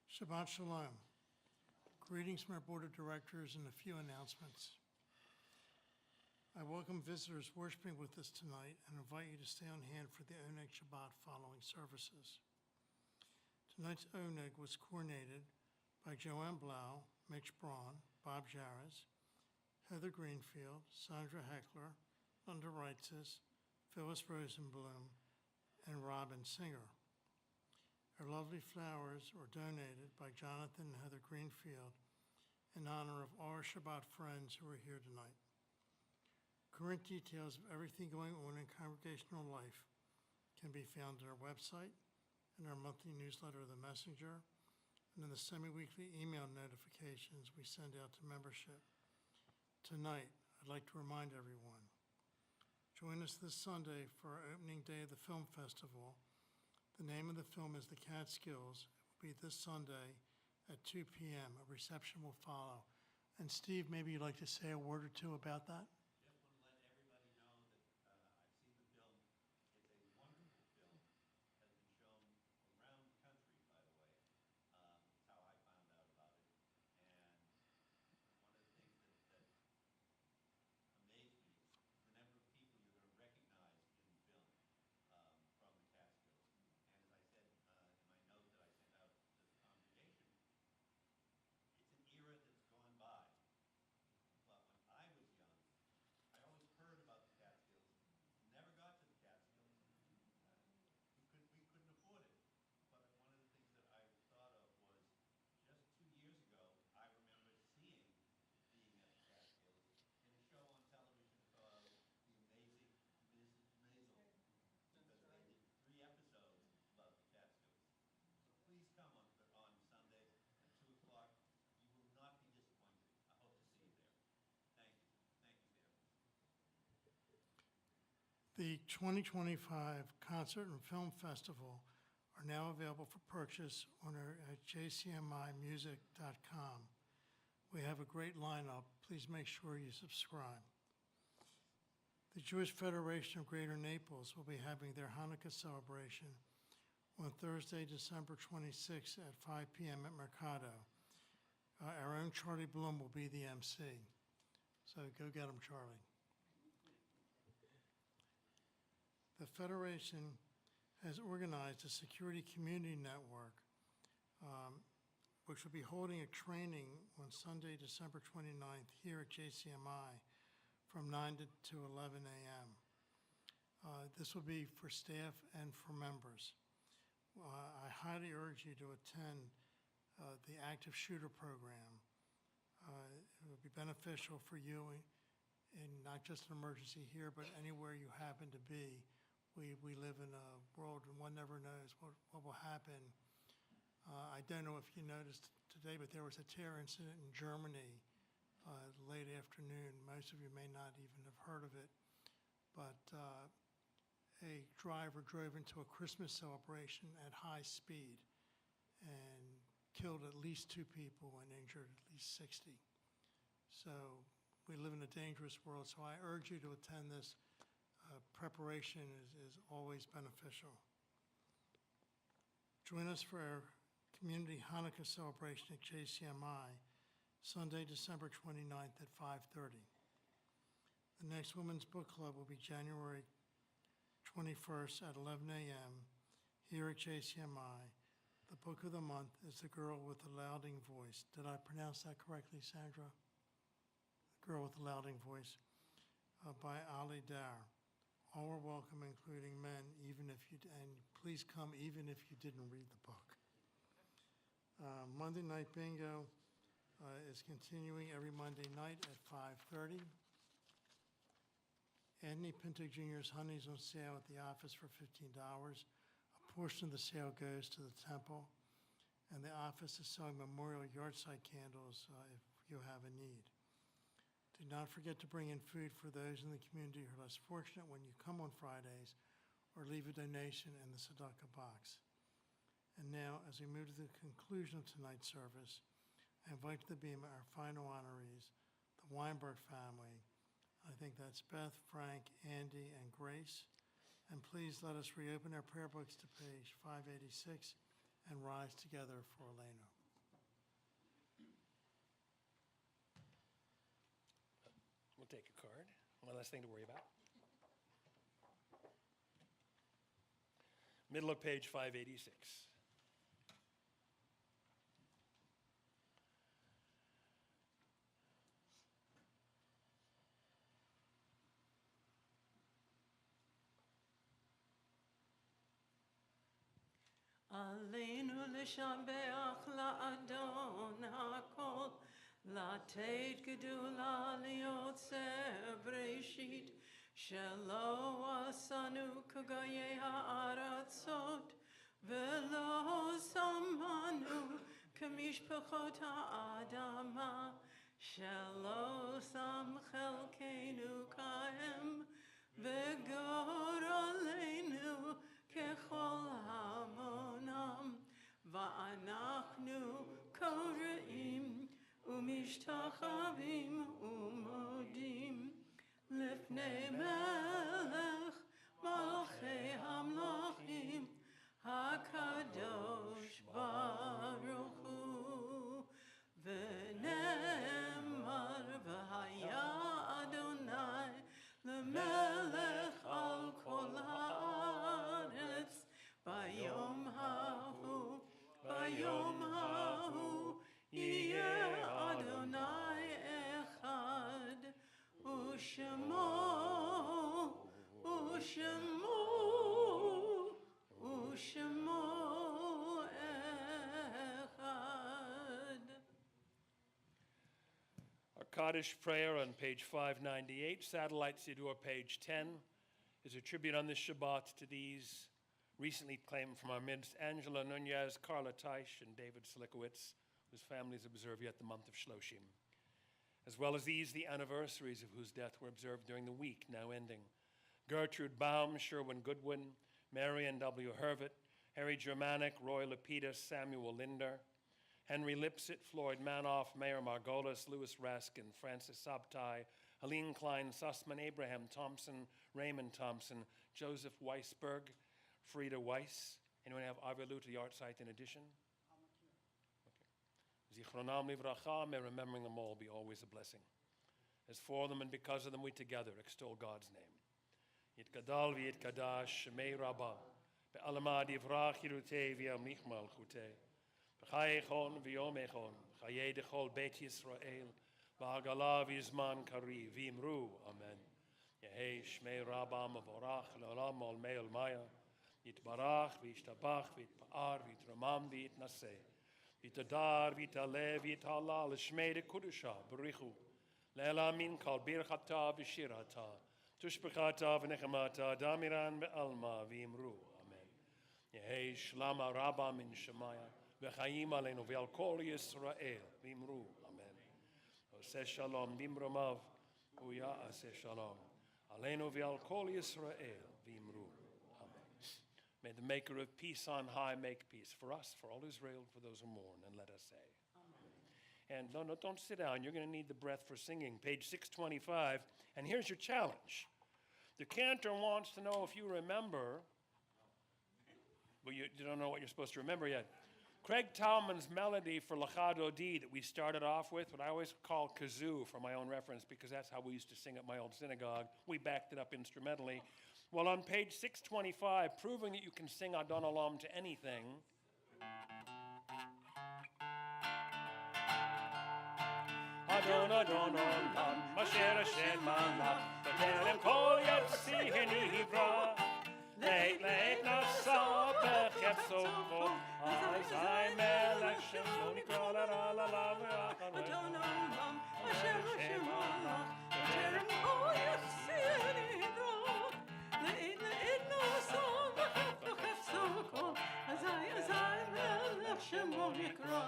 Shabbat Shalom. Greetings from our Board of Directors and a few announcements. I welcome visitors worshiping with us tonight and invite you to stay on hand for the Oneg Shabbat following services. Tonight's Oneg was coordinated by Joanne Blau, Mitch Braun, Bob Jarez, Heather Greenfield, Sandra Heckler, Linda Reitzes, Phyllis Rosenblum, and Robin Singer. Our lovely flowers were donated by Jonathan and Heather Greenfield in honor of all our Shabbat friends who are here tonight. Current details of everything going on in congregational life can be found on our website, in our monthly newsletter, The Messenger, and in the semi-weekly email notifications we send out to membership. Tonight, I'd like to remind everyone, join us this Sunday for our opening day of the film festival. The name of the film is The Catskills. It will be this Sunday at 2 p.m. A reception will follow. And Steve, maybe you'd like to say a word or two about that? Just want to let everybody know that I've seen the film. It's a wonderful film. Has been shown around the country, by the way. It's how I found out about it. And one of the things that amazed me is the number of people you're going to recognize in the film from the Catskills. And as I said in my note that I sent out to the congregation, it's an era that's gone by. But when I was young, I always heard about the Catskills. Never got to the Catskills. We couldn't afford it. But one of the things that I thought of was just 2 years ago, I remember being at the Catskills in a show on television called The Amazing Mrs. Maisel, because they did 3 episodes about the Catskills. So please come on Sunday at 2 o'clock. You will not be disappointed. I hope to see you there. Thank you. Thank you, Dan. The 2025 Concert and Film Festival are now available for purchase on our at jcmimusic.com. We have a great lineup. Please make sure you subscribe. The Jewish Federation of Greater Naples will be having their Hanukkah celebration on Thursday, December 26th at 5 p.m. at Mercado. Our own Charlie Bloom will be the MC. So go get him, Charlie. The Federation has organized a security community network, which will be holding a training on Sunday, December 29th here at JCMI from 9 to 11 a.m. This will be for staff and for members. I highly urge you to attend the active shooter program. It will be beneficial for you in not just an emergency here, but anywhere you happen to be. We live in a world and one never knows what will happen. I don't know if you noticed today, but there was a terror incident in Germany late afternoon. Most of you may not even have heard of it, but a driver drove into a Christmas celebration at high speed and killed at least 2 people and injured at least 60. So we live in a dangerous world, so I urge you to attend this. Preparation is always beneficial. Join us for our community Hanukkah celebration at JCMI, Sunday, December 29th at 5:30. The next Women's Book Club will be January 21st at 11 a.m. here at JCMI. The book of the month is The Girl with the Louding Voice. Did I pronounce that correctly, Sandra? The Girl with the Louding Voice by Ali Dar. All are welcome, including men, and please come even if you didn't read the book. Monday Night Bingo is continuing every Monday night at 5:30. Anthony Pinto Jr.'s honey is on sale at the office for $15. A portion of the sale goes to the temple, and the office is selling memorial yard site candles. If you have a need. Do not forget to bring in food for those in the community who are less fortunate when you come on Fridays, or leave a donation in the tzedakah box. And now, as we move to the conclusion of tonight's service, I invite to the bema our final honorees, the Weinberg family. I think that's Beth, Frank, Andy, and Grace. And please let us reopen our prayer books to page 586 and rise together for Elena. We'll take a card. One less thing to worry about. Middle of page 586. עלינו לשבח לאדון הכל, לתת גדולה ליוצר בראשית, שלא עשנו כגויי הארצות, ולא שמנו כמשפחות האדמה, שלא שם חלקנו כהם, וגורלנו ככל המונם, ואנחנו קוראים ומשתחווים ומודים לפני מלך מלכי המלכים הקדוש ברוך הוא, ונאמר והיה אדוני למלך על כל הארץ ביום ההוא, ביום ההוא יהיה אדוני אחד, ושמו אחד. Our Kaddish prayer on page 598, Satellite Siddur, page 10, is a tribute on this Shabbat to these recently claimed from our midst, Angela Nunez, Carla Teisch, and David Slikowitz, whose families observe yet the month of Shloshim. As well as these, the anniversaries of whose death were observed during the week now ending. Gertrude Baum, Sherwin Goodwin, Marion W. Hervitt, Harry Germanic, Roy Lapidus, Samuel Linder, Henry Lipsit, Floyd Manoff, Mayor Margolis, Louis Raskin, Francis Sabtai, Helene Klein Sussman, Abraham Thompson, Raymond Thompson, Joseph Weisberg, Frida Weiss. Anyone have Avilu to the art site in addition? Okay. Zichronam livracha, may remembering them all be always a blessing. As for them and because of them we together extol God's name. Yitkadal v'yitkadash shemei rabbah, be'alama divrach yirutei v'yamich malchutei. V'chayechon v'yomechon, chayei dechol beit Yisrael, v'hagala v'yizman kari, v'imru, amen. Yehei shmei rabbah mavorach, le'olam ol me'ol maya, yitbarach v'yishtabach v'yitpa'ar v'yitramam v'yitnaseh, v'yitadar v'yitalev v'yithalal, l'shmei dekudusha, b'richu, le'elamin kal birchata v'shirata, tushbechata v'nechamata, damiran be'alma v'imru, amen. Yehei shlama rabbah min shemaya, v'chaim aleinu v'al kol Yisrael, v'imru, amen. Oseh shalom bimromav, u'ya'aseh shalom, aleinu v'al kol Yisrael, v'imru, amen. May the maker of peace on high make peace for us, for all Israel, for those who mourn, and let us say. And no, don't sit down. You're going to need the breath for singing. Page 625. And here's your challenge. The cantor wants to know if you remember, well, you don't know what you're supposed to remember yet. Craig Talman's melody for Lachado D that we started off with, what I always call kazoo for my own reference, because that's how we used to sing at my old synagogue. We backed it up instrumentally. Well, on page 625, proving that you can sing Adon Olam to anything, Adon Adon Olam, Asher Asher Malach, V'terem Kol Yotzi Henivra, Leit Leit Nasa Bechepsoko, Azai Melech Shem Lo Nikra La La La La V'Achan Adon Olam, Asher Asher Malach, V'terem Kol Yotzi Henivra, Leit Leit Nasa Bechepsoko, Azai Melech Shem Lo Nikra.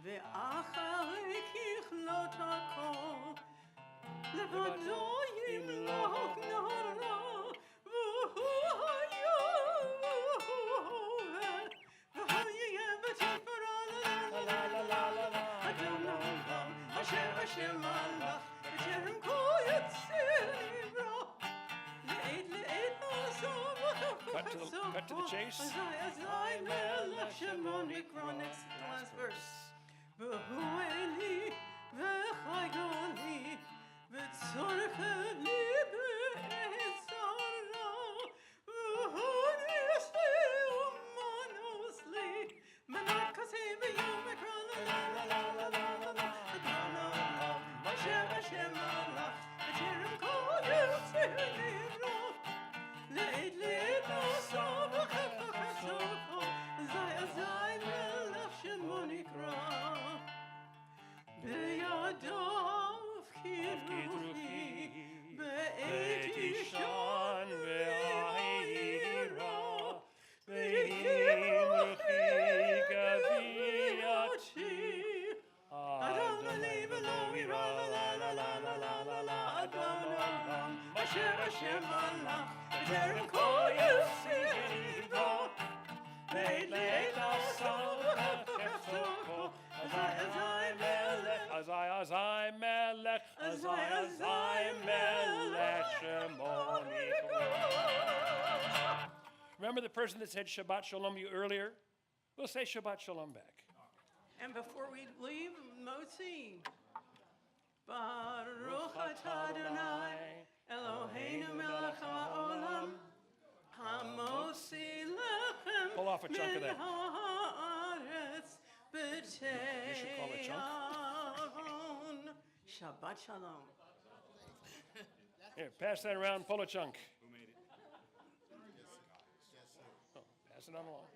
ואחרי Cut to the chase. Last verse. Behueli v'chaygoli v'tzorchem li b'etzara v'honesi umanosli menakasi b'yom ekran la la la la la la la adona Hashem Hashem Allah v'terem kol yotzei ro le'ed le'ed osov v'chef v'chef zay azay melech shemoni kra beyadav kiruchi be'etishan ve'ahira be'imruchi gaviyati Adonai v'lo ira la la la la la la la Adonai Hashem Hashem Allah v'terem kol yisiro Le'ed le'ed asal v'chefsoko Azai melech shemoni. Remember the person that said Shabbat Shalom you earlier? We'll say Shabbat Shalom back. And before we leave, Motzi. Baruch atah Adonai Eloheinu melech haolam hamotzi lechem Pull off a chunk of that. min haaretz should call it chunk. b'teiavon. Shabbat Shalom. Here, pass that around, pull a chunk. Who made it? Oh, pass it on along.